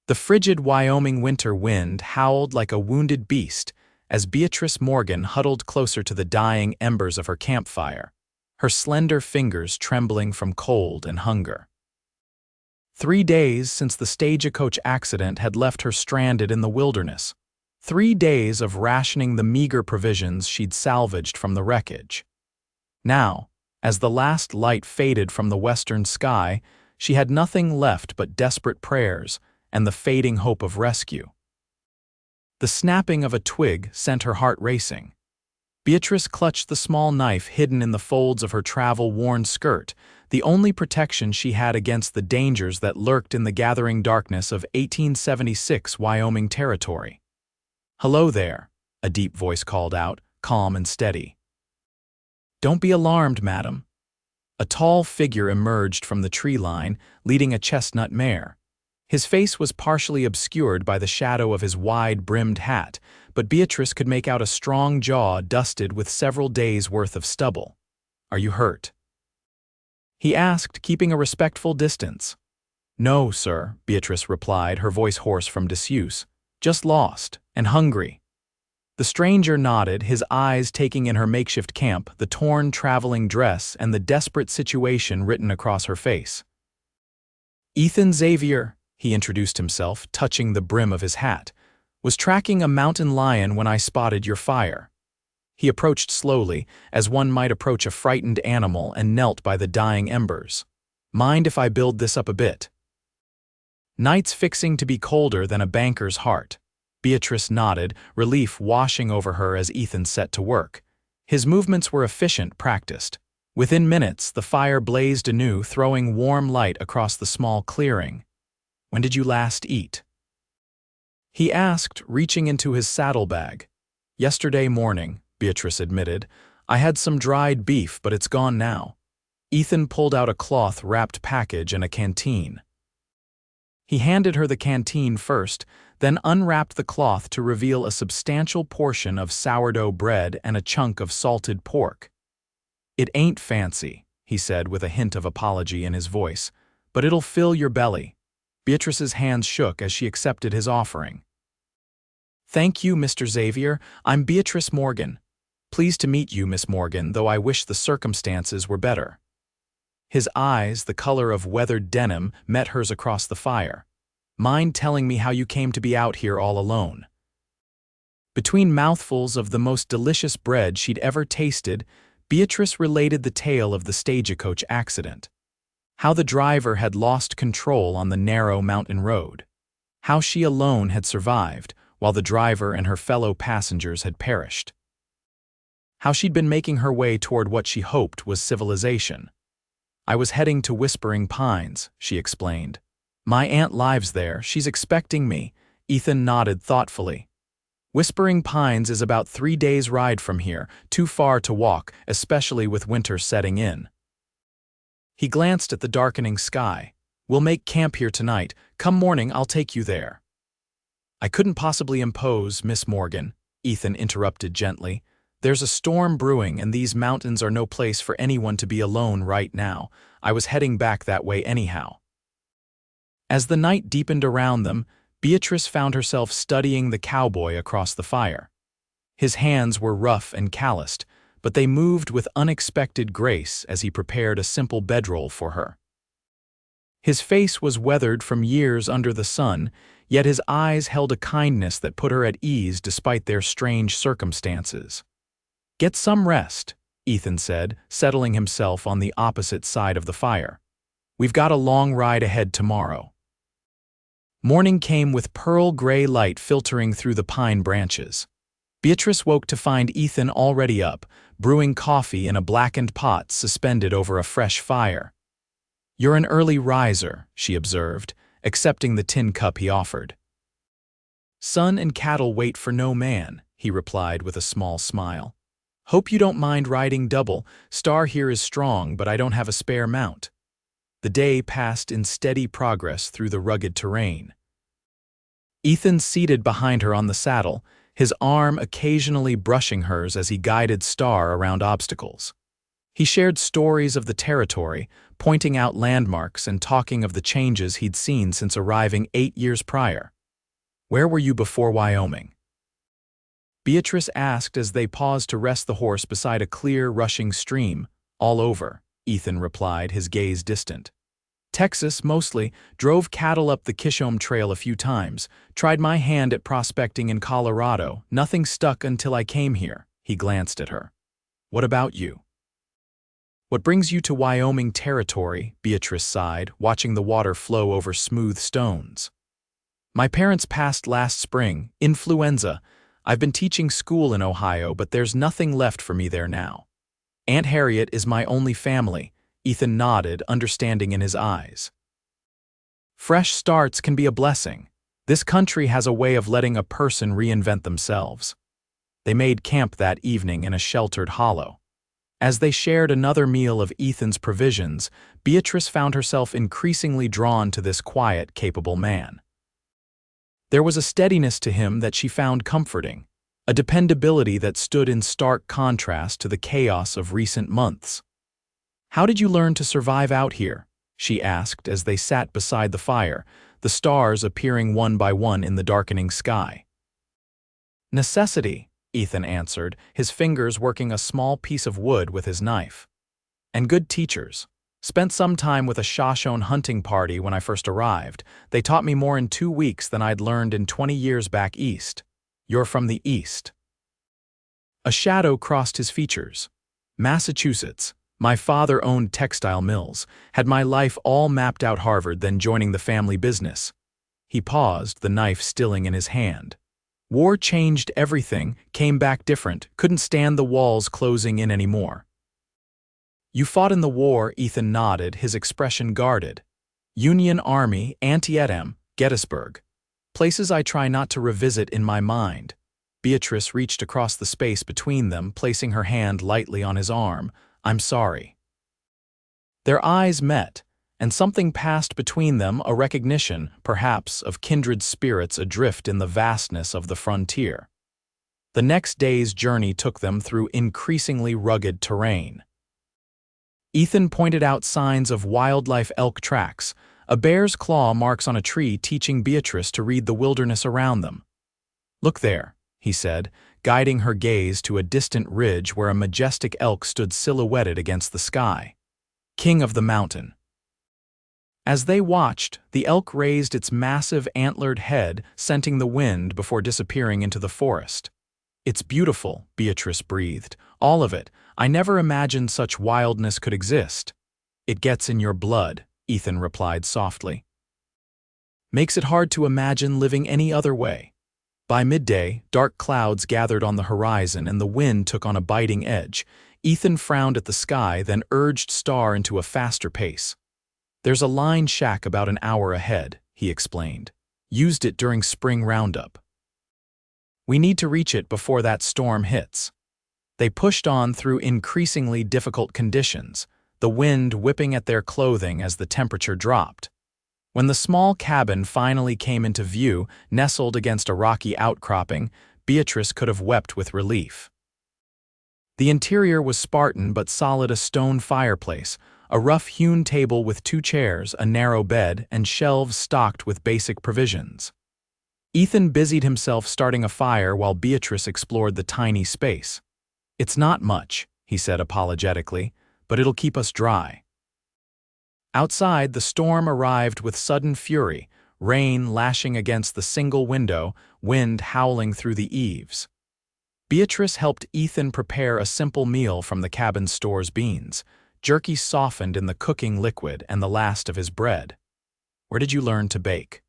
The frigid Wyoming winter wind howled like a wounded beast as Beatrice Morgan huddled closer to the dying embers of her campfire, her slender fingers trembling from cold and hunger. 3 days since the stagecoach accident had left her stranded in the wilderness. 3 days of rationing the meager provisions she'd salvaged from the wreckage. Now, as the last light faded from the western sky, she had nothing left but desperate prayers and the fading hope of rescue. The snapping of a twig sent her heart racing. Beatrice clutched the small knife hidden in the folds of her travel-worn skirt, the only protection she had against the dangers that lurked in the gathering darkness of 1876 Wyoming territory. "Hello there," a deep voice called out, calm and steady. "Don't be alarmed, madam." A tall figure emerged from the tree line, leading a chestnut mare. His face was partially obscured by the shadow of his wide-brimmed hat, but Beatrice could make out a strong jaw dusted with several days' worth of stubble. "Are you hurt?" he asked, keeping a respectful distance. "No, sir," Beatrice replied, her voice hoarse from disuse. "Just lost, and hungry." The stranger nodded, his eyes taking in her makeshift camp, the torn traveling dress, and the desperate situation written across her face. "Ethan Xavier," he introduced himself, touching the brim of his hat, "was tracking a mountain lion when I spotted your fire." He approached slowly, as one might approach a frightened animal, and knelt by the dying embers. "Mind if I build this up a bit?" "Night's fixing to be colder than a banker's heart." Beatrice nodded, relief washing over her as Ethan set to work. His movements were efficient, practiced. Within minutes, the fire blazed anew, throwing warm light across the small clearing. "When did you last eat?" he asked, reaching into his saddlebag. "Yesterday morning," Beatrice admitted. "I had some dried beef, but it's gone now." Ethan pulled out a cloth-wrapped package and a canteen. He handed her the canteen first, then unwrapped the cloth to reveal a substantial portion of sourdough bread and a chunk of salted pork. "It ain't fancy," he said with a hint of apology in his voice, "but it'll fill your belly." Beatrice's hands shook as she accepted his offering. "Thank you, Mr. Xavier. I'm Beatrice Morgan. Pleased to meet you, Miss Morgan, though I wish the circumstances were better." His eyes, the color of weathered denim, met hers across the fire. "Mind telling me how you came to be out here all alone?" Between mouthfuls of the most delicious bread she'd ever tasted, Beatrice related the tale of the stagecoach accident. How the driver had lost control on the narrow mountain road. How she alone had survived, while the driver and her fellow passengers had perished. How she'd been making her way toward what she hoped was civilization. "I was heading to Whispering Pines," she explained. "My aunt lives there, she's expecting me." Ethan nodded thoughtfully. "Whispering Pines is about 3 days' ride from here, too far to walk, especially with winter setting in." He glanced at the darkening sky. "We'll make camp here tonight. Come morning, I'll take you there." "I couldn't possibly impose, Miss Morgan," Ethan interrupted gently. "There's a storm brewing, and these mountains are no place for anyone to be alone right now. I was heading back that way anyhow." As the night deepened around them, Beatrice found herself studying the cowboy across the fire. His hands were rough and calloused, but they moved with unexpected grace as he prepared a simple bedroll for her. His face was weathered from years under the sun, yet his eyes held a kindness that put her at ease despite their strange circumstances. "Get some rest," Ethan said, settling himself on the opposite side of the fire. "We've got a long ride ahead tomorrow." Morning came with pearl-gray light filtering through the pine branches. Beatrice woke to find Ethan already up, brewing coffee in a blackened pot suspended over a fresh fire. "You're an early riser," she observed, accepting the tin cup he offered. "Sun and cattle wait for no man," he replied with a small smile. "Hope you don't mind riding double. Star here is strong, but I don't have a spare mount." The day passed in steady progress through the rugged terrain. Ethan seated behind her on the saddle, his arm occasionally brushing hers as he guided Star around obstacles. He shared stories of the territory, pointing out landmarks and talking of the changes he'd seen since arriving 8 years prior. "Where were you before Wyoming?" Beatrice asked as they paused to rest the horse beside a clear, rushing stream. "All over," Ethan replied, his gaze distant. "Texas, mostly. Drove cattle up the Kishome Trail a few times. Tried my hand at prospecting in Colorado. Nothing stuck until I came here." He glanced at her. "What about you?" "What brings you to Wyoming territory?" Beatrice sighed, watching the water flow over smooth stones. "My parents passed last spring. Influenza. I've been teaching school in Ohio, but there's nothing left for me there now. Aunt Harriet is my only family." Ethan nodded, understanding in his eyes. "Fresh starts can be a blessing. This country has a way of letting a person reinvent themselves." They made camp that evening in a sheltered hollow. As they shared another meal of Ethan's provisions, Beatrice found herself increasingly drawn to this quiet, capable man. There was a steadiness to him that she found comforting, a dependability that stood in stark contrast to the chaos of recent months. "How did you learn to survive out here?" she asked as they sat beside the fire, the stars appearing one by one in the darkening sky. "Necessity," Ethan answered, his fingers working a small piece of wood with his knife. "And good teachers. Spent some time with a Shoshone hunting party when I first arrived. They taught me more in 2 weeks than I'd learned in 20 years back east." "You're from the east." A shadow crossed his features. "Massachusetts. My father owned textile mills. Had my life all mapped out Harvard, then joining the family business." He paused, the knife stilling in his hand. "War changed everything, came back different, couldn't stand the walls closing in anymore." "You fought in the war," Ethan nodded, his expression guarded. "Union Army, Antietam, Gettysburg. Places I try not to revisit in my mind." Beatrice reached across the space between them, placing her hand lightly on his arm. "I'm sorry." Their eyes met, and something passed between them, a recognition, perhaps, of kindred spirits adrift in the vastness of the frontier. The next day's journey took them through increasingly rugged terrain. Ethan pointed out signs of wildlife elk tracks, a bear's claw marks on a tree teaching Beatrice to read the wilderness around them. "Look there," he said, guiding her gaze to a distant ridge where a majestic elk stood silhouetted against the sky. "King of the mountain." As they watched, the elk raised its massive antlered head, scenting the wind before disappearing into the forest. "It's beautiful," Beatrice breathed. "All of it. I never imagined such wildness could exist." "It gets in your blood," Ethan replied softly. "Makes it hard to imagine living any other way." By midday, dark clouds gathered on the horizon and the wind took on a biting edge. Ethan frowned at the sky, then urged Star into a faster pace. "There's a line shack about an hour ahead," he explained. "Used it during spring roundup. We need to reach it before that storm hits." They pushed on through increasingly difficult conditions, the wind whipping at their clothing as the temperature dropped. When the small cabin finally came into view, nestled against a rocky outcropping, Beatrice could have wept with relief. The interior was Spartan but solid, a stone fireplace, a rough-hewn table with 2 chairs, a narrow bed, and shelves stocked with basic provisions. Ethan busied himself starting a fire while Beatrice explored the tiny space. "It's not much," he said apologetically, "but it'll keep us dry." Outside, the storm arrived with sudden fury, rain lashing against the single window, wind howling through the eaves. Beatrice helped Ethan prepare a simple meal from the cabin store's beans, jerky softened in the cooking liquid and the last of his bread. "Where did you learn to bake?"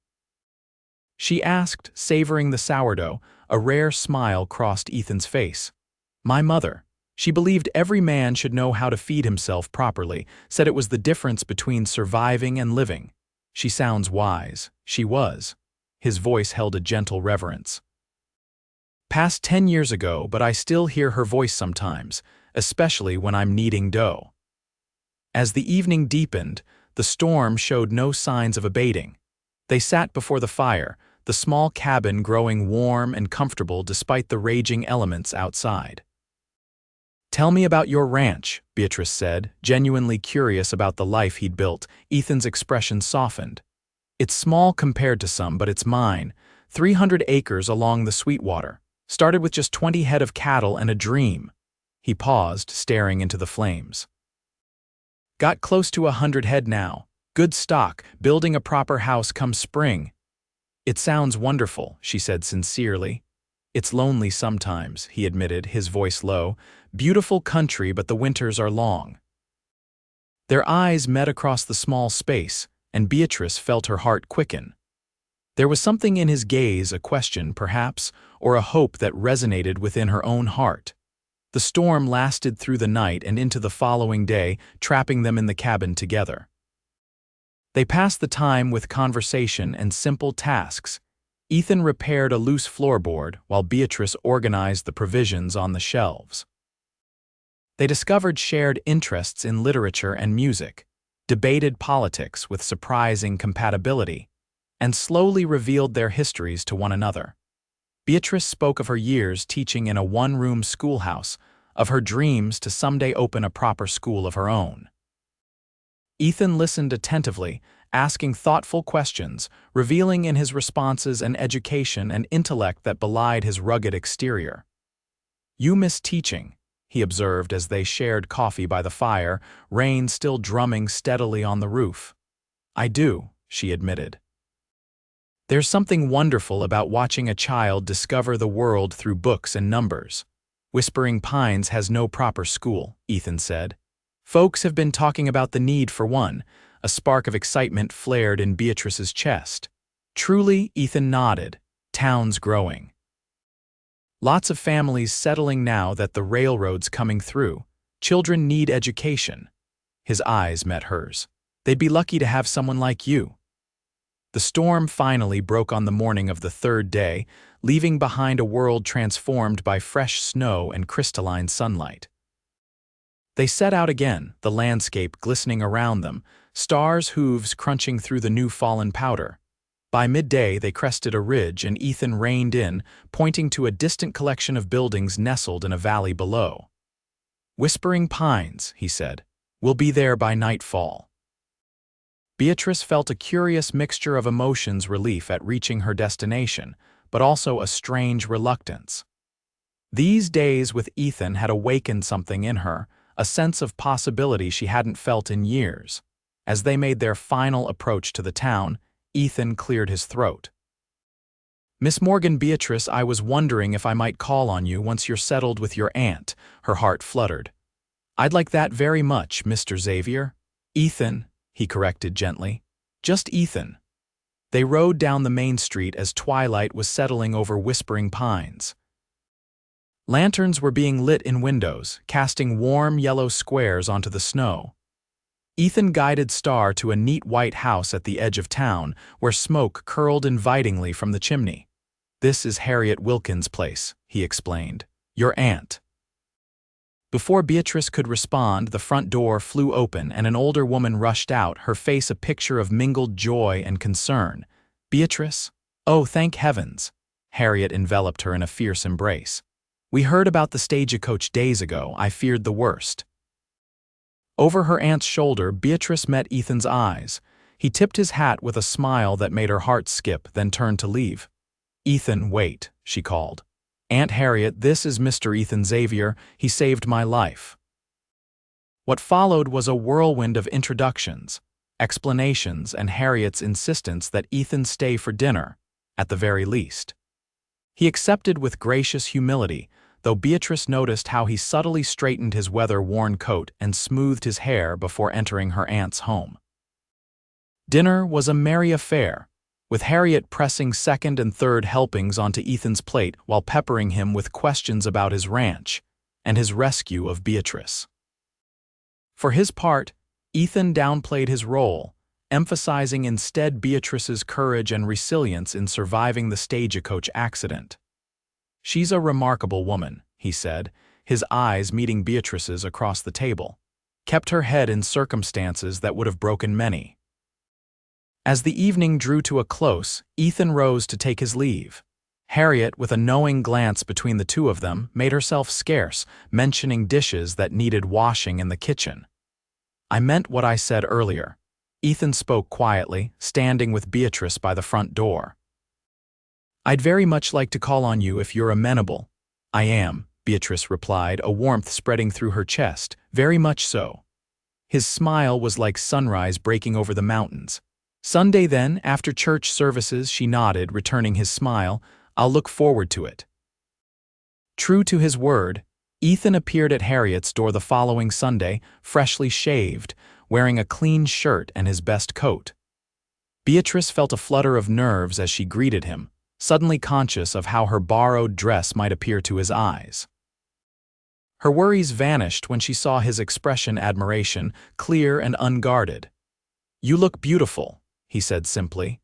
she asked, savoring the sourdough. A rare smile crossed Ethan's face. "My mother. She believed every man should know how to feed himself properly, said it was the difference between surviving and living." "She sounds wise." She was. His voice held a gentle reverence. "Past 10 years ago, but I still hear her voice sometimes, especially when I'm kneading dough." As the evening deepened, the storm showed no signs of abating. They sat before the fire, the small cabin growing warm and comfortable despite the raging elements outside. "Tell me about your ranch," Beatrice said, genuinely curious about the life he'd built. Ethan's expression softened. "It's small compared to some, but it's mine. 300 acres along the Sweetwater. Started with just 20 head of cattle and a dream." He paused, staring into the flames. "Got close to 100 head now. Good stock, building a proper house come spring." "It sounds wonderful," she said sincerely. "It's lonely sometimes," he admitted, his voice low. "Beautiful country, but the winters are long." Their eyes met across the small space, and Beatrice felt her heart quicken. There was something in his gaze, a question, perhaps, or a hope that resonated within her own heart. The storm lasted through the night and into the following day, trapping them in the cabin together. They passed the time with conversation and simple tasks. Ethan repaired a loose floorboard while Beatrice organized the provisions on the shelves. They discovered shared interests in literature and music, debated politics with surprising compatibility, and slowly revealed their histories to one another. Beatrice spoke of her years teaching in a one-room schoolhouse, of her dreams to someday open a proper school of her own. Ethan listened attentively, asking thoughtful questions, revealing in his responses an education and intellect that belied his rugged exterior. "You miss teaching," he observed as they shared coffee by the fire, rain still drumming steadily on the roof. "I do," she admitted. "There's something wonderful about watching a child discover the world through books and numbers. Whispering Pines has no proper school," Ethan said. "Folks have been talking about the need for one." A spark of excitement flared in Beatrice's chest. "Truly," Ethan nodded. "Town's growing. Lots of families settling now that the railroad's coming through. Children need education." His eyes met hers. "They'd be lucky to have someone like you." The storm finally broke on the morning of the third day, leaving behind a world transformed by fresh snow and crystalline sunlight. They set out again, the landscape glistening around them, stars' hooves crunching through the new fallen powder. By midday they crested a ridge and Ethan reined in, pointing to a distant collection of buildings nestled in a valley below. "Whispering Pines," he said. "We'll be there by nightfall." Beatrice felt a curious mixture of emotions, relief at reaching her destination, but also a strange reluctance. These days with Ethan had awakened something in her, a sense of possibility she hadn't felt in years. As they made their final approach to the town, Ethan cleared his throat. "Miss Morgan, Beatrice, I was wondering if I might call on you once you're settled with your aunt." Her heart fluttered. "I'd like that very much, Mr. Xavier." "Ethan," he corrected gently. "Just Ethan." They rode down the main street as twilight was settling over Whispering Pines. Lanterns were being lit in windows, casting warm yellow squares onto the snow. Ethan guided Star to a neat white house at the edge of town, where smoke curled invitingly from the chimney. "This is Harriet Wilkins' place," he explained. "Your aunt." Before Beatrice could respond, the front door flew open and an older woman rushed out, her face a picture of mingled joy and concern. "Beatrice? Oh, thank heavens!" Harriet enveloped her in a fierce embrace. "We heard about the stagecoach days ago. I feared the worst." Over her aunt's shoulder, Beatrice met Ethan's eyes. He tipped his hat with a smile that made her heart skip, then turned to leave. "Ethan, wait," she called. "Aunt Harriet, this is Mr. Ethan Xavier. He saved my life." What followed was a whirlwind of introductions, explanations, and Harriet's insistence that Ethan stay for dinner, at the very least. He accepted with gracious humility, though Beatrice noticed how he subtly straightened his weather-worn coat and smoothed his hair before entering her aunt's home. Dinner was a merry affair, with Harriet pressing second and third helpings onto Ethan's plate while peppering him with questions about his ranch and his rescue of Beatrice. For his part, Ethan downplayed his role, emphasizing instead Beatrice's courage and resilience in surviving the stagecoach accident. "She's a remarkable woman," he said, his eyes meeting Beatrice's across the table. "Kept her head in circumstances that would have broken many." As the evening drew to a close, Ethan rose to take his leave. Harriet, with a knowing glance between the two of them, made herself scarce, mentioning dishes that needed washing in the kitchen. "I meant what I said earlier." Ethan spoke quietly, standing with Beatrice by the front door. "I'd very much like to call on you if you're amenable." "I am," Beatrice replied, a warmth spreading through her chest. "Very much so." His smile was like sunrise breaking over the mountains. "Sunday then, after church services," she nodded, returning his smile. "I'll look forward to it." True to his word, Ethan appeared at Harriet's door the following Sunday, freshly shaved, wearing a clean shirt and his best coat. Beatrice felt a flutter of nerves as she greeted him, suddenly conscious of how her borrowed dress might appear to his eyes. Her worries vanished when she saw his expression admiration, clear and unguarded. "You look beautiful," he said simply.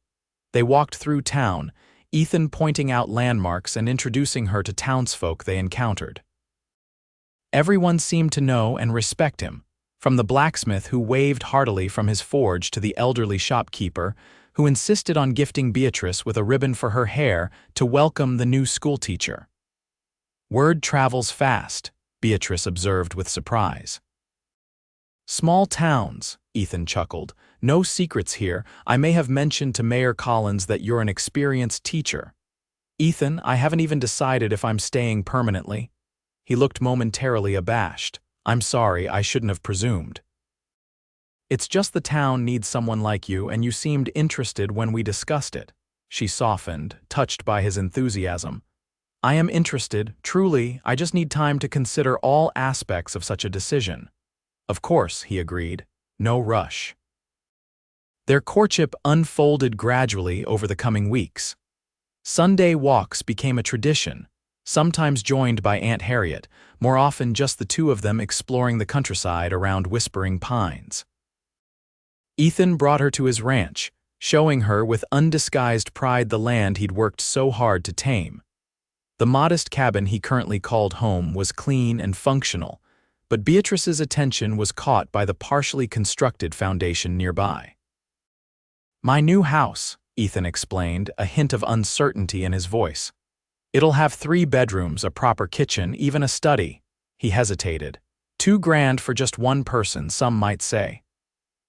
They walked through town, Ethan pointing out landmarks and introducing her to townsfolk they encountered. Everyone seemed to know and respect him, from the blacksmith who waved heartily from his forge to the elderly shopkeeper who insisted on gifting Beatrice with a ribbon for her hair to welcome the new schoolteacher. "Word travels fast," Beatrice observed with surprise. "Small towns," Ethan chuckled. "No secrets here. I may have mentioned to Mayor Collins that you're an experienced teacher." "Ethan, I haven't even decided if I'm staying permanently." He looked momentarily abashed. "I'm sorry, I shouldn't have presumed." "It's just the town needs someone like you, and you seemed interested when we discussed it." She softened, touched by his enthusiasm. "I am interested, truly. I just need time to consider all aspects of such a decision." "Of course," he agreed. "No rush." Their courtship unfolded gradually over the coming weeks. Sunday walks became a tradition, sometimes joined by Aunt Harriet, more often just the two of them exploring the countryside around Whispering Pines. Ethan brought her to his ranch, showing her with undisguised pride the land he'd worked so hard to tame. The modest cabin he currently called home was clean and functional, but Beatrice's attention was caught by the partially constructed foundation nearby. "My new house," Ethan explained, a hint of uncertainty in his voice. "It'll have 3 bedrooms, a proper kitchen, even a study." He hesitated. "Too grand for just one person, some might say."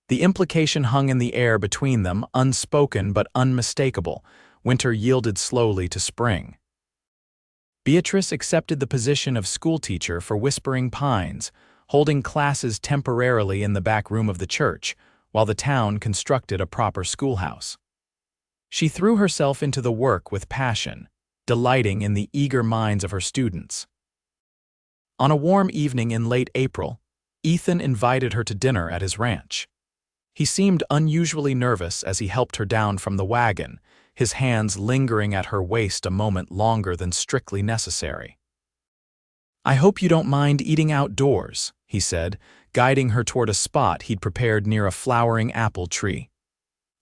The implication hung in the air between them, unspoken but unmistakable. Winter yielded slowly to spring. Beatrice accepted the position of schoolteacher for Whispering Pines, holding classes temporarily in the back room of the church, while the town constructed a proper schoolhouse. She threw herself into the work with passion, delighting in the eager minds of her students. On a warm evening in late April, Ethan invited her to dinner at his ranch. He seemed unusually nervous as he helped her down from the wagon, his hands lingering at her waist a moment longer than strictly necessary. "I hope you don't mind eating outdoors," he said, guiding her toward a spot he'd prepared near a flowering apple tree.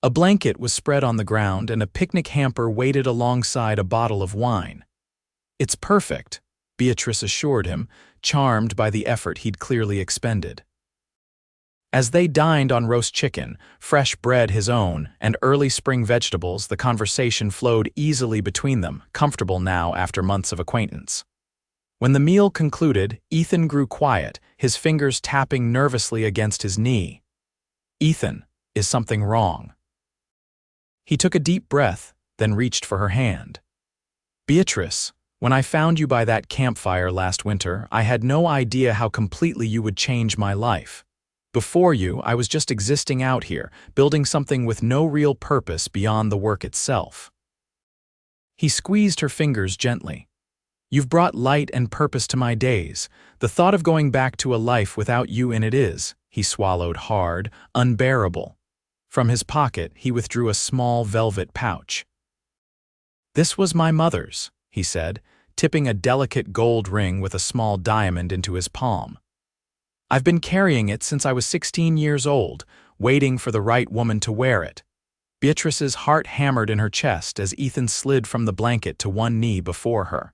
A blanket was spread on the ground and a picnic hamper waited alongside a bottle of wine. "It's perfect," Beatrice assured him, charmed by the effort he'd clearly expended. As they dined on roast chicken, fresh bread his own, and early spring vegetables, the conversation flowed easily between them, comfortable now after months of acquaintance. When the meal concluded, Ethan grew quiet, his fingers tapping nervously against his knee. "Ethan, is something wrong?" He took a deep breath, then reached for her hand. "Beatrice, when I found you by that campfire last winter, I had no idea how completely you would change my life. Before you, I was just existing out here, building something with no real purpose beyond the work itself." He squeezed her fingers gently. "You've brought light and purpose to my days. The thought of going back to a life without you in it is," he swallowed hard, "unbearable." From his pocket, he withdrew a small velvet pouch. "This was my mother's," he said, tipping a delicate gold ring with a small diamond into his palm. "I've been carrying it since I was 16 years old, waiting for the right woman to wear it." Beatrice's heart hammered in her chest as Ethan slid from the blanket to one knee before her.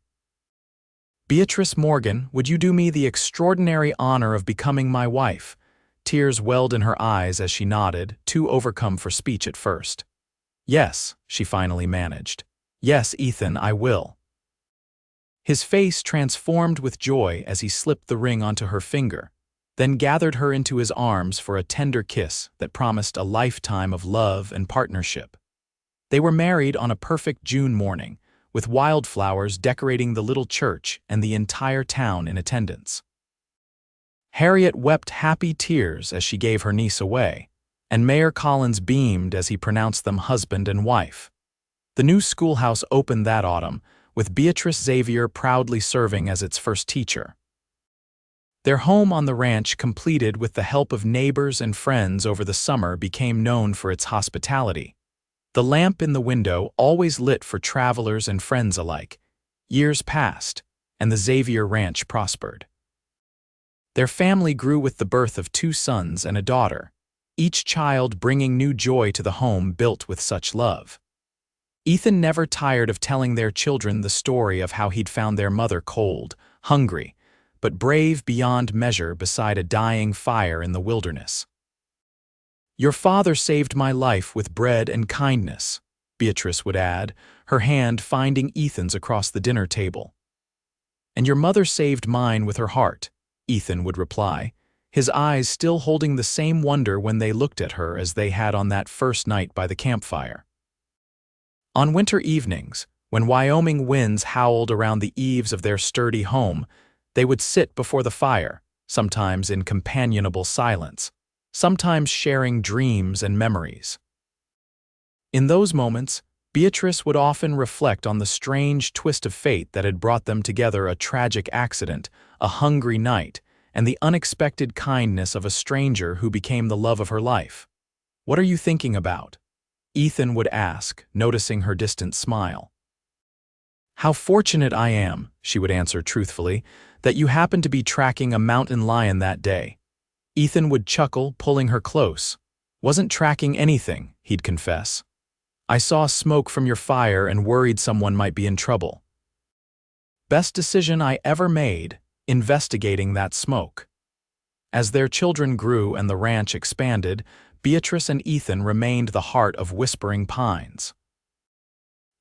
"Beatrice Morgan, would you do me the extraordinary honor of becoming my wife?" Tears welled in her eyes as she nodded, too overcome for speech at first. "Yes," she finally managed. "Yes, Ethan, I will." His face transformed with joy as he slipped the ring onto her finger, then gathered her into his arms for a tender kiss that promised a lifetime of love and partnership. They were married on a perfect June morning, with wildflowers decorating the little church and the entire town in attendance. Harriet wept happy tears as she gave her niece away, and Mayor Collins beamed as he pronounced them husband and wife. The new schoolhouse opened that autumn, with Beatrice Xavier proudly serving as its first teacher. Their home on the ranch, completed with the help of neighbors and friends over the summer, became known for its hospitality. The lamp in the window always lit for travelers and friends alike. Years passed, and the Xavier Ranch prospered. Their family grew with the birth of 2 sons and a daughter, each child bringing new joy to the home built with such love. Ethan never tired of telling their children the story of how he'd found their mother cold, hungry, but brave beyond measure beside a dying fire in the wilderness. "Your father saved my life with bread and kindness," Beatrice would add, her hand finding Ethan's across the dinner table. "And your mother saved mine with her heart," Ethan would reply, his eyes still holding the same wonder when they looked at her as they had on that first night by the campfire. On winter evenings, when Wyoming winds howled around the eaves of their sturdy home, they would sit before the fire, sometimes in companionable silence, sometimes sharing dreams and memories. In those moments, Beatrice would often reflect on the strange twist of fate that had brought them together: a tragic accident, a hungry night, and the unexpected kindness of a stranger who became the love of her life. "What are you thinking about?" Ethan would ask, noticing her distant smile. "How fortunate I am," she would answer truthfully, "that you happened to be tracking a mountain lion that day." Ethan would chuckle, pulling her close. "Wasn't tracking anything," he'd confess. "I saw smoke from your fire and worried someone might be in trouble." Best decision I ever made, investigating that smoke. As their children grew and the ranch expanded, Beatrice and Ethan remained the heart of Whispering Pines.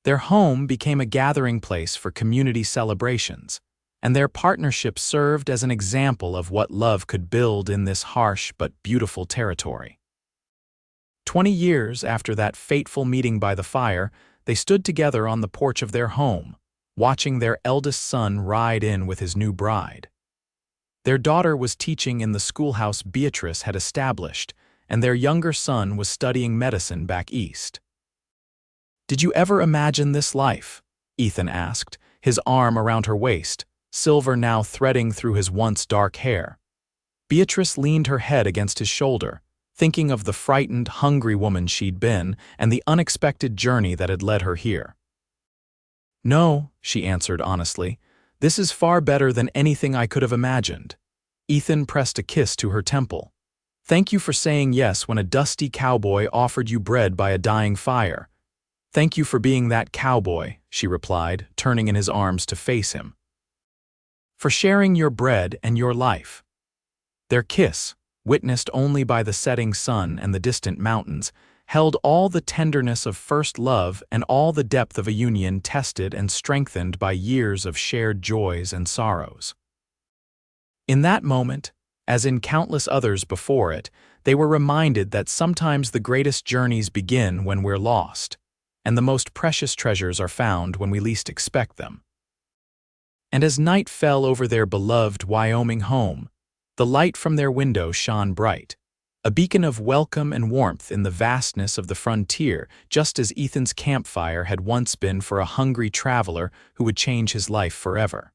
Their home became a gathering place for community celebrations, and their partnership served as an example of what love could build in this harsh but beautiful territory. 20 years after that fateful meeting by the fire, they stood together on the porch of their home, watching their eldest son ride in with his new bride. Their daughter was teaching in the schoolhouse Beatrice had established, and their younger son was studying medicine back east. "Did you ever imagine this life?" Ethan asked, his arm around her waist, silver now threading through his once dark hair. Beatrice leaned her head against his shoulder, thinking of the frightened, hungry woman she'd been and the unexpected journey that had led her here. "No," she answered honestly, "this is far better than anything I could have imagined." Ethan pressed a kiss to her temple. "Thank you for saying yes when a dusty cowboy offered you bread by a dying fire." "Thank you for being that cowboy," she replied, turning in his arms to face him. "For sharing your bread and your life." Their kiss, witnessed only by the setting sun and the distant mountains, held all the tenderness of first love and all the depth of a union tested and strengthened by years of shared joys and sorrows. In that moment, as in countless others before it, they were reminded that sometimes the greatest journeys begin when we're lost, and the most precious treasures are found when we least expect them. And as night fell over their beloved Wyoming home, the light from their window shone bright, a beacon of welcome and warmth in the vastness of the frontier, just as Ethan's campfire had once been for a hungry traveler who would change his life forever.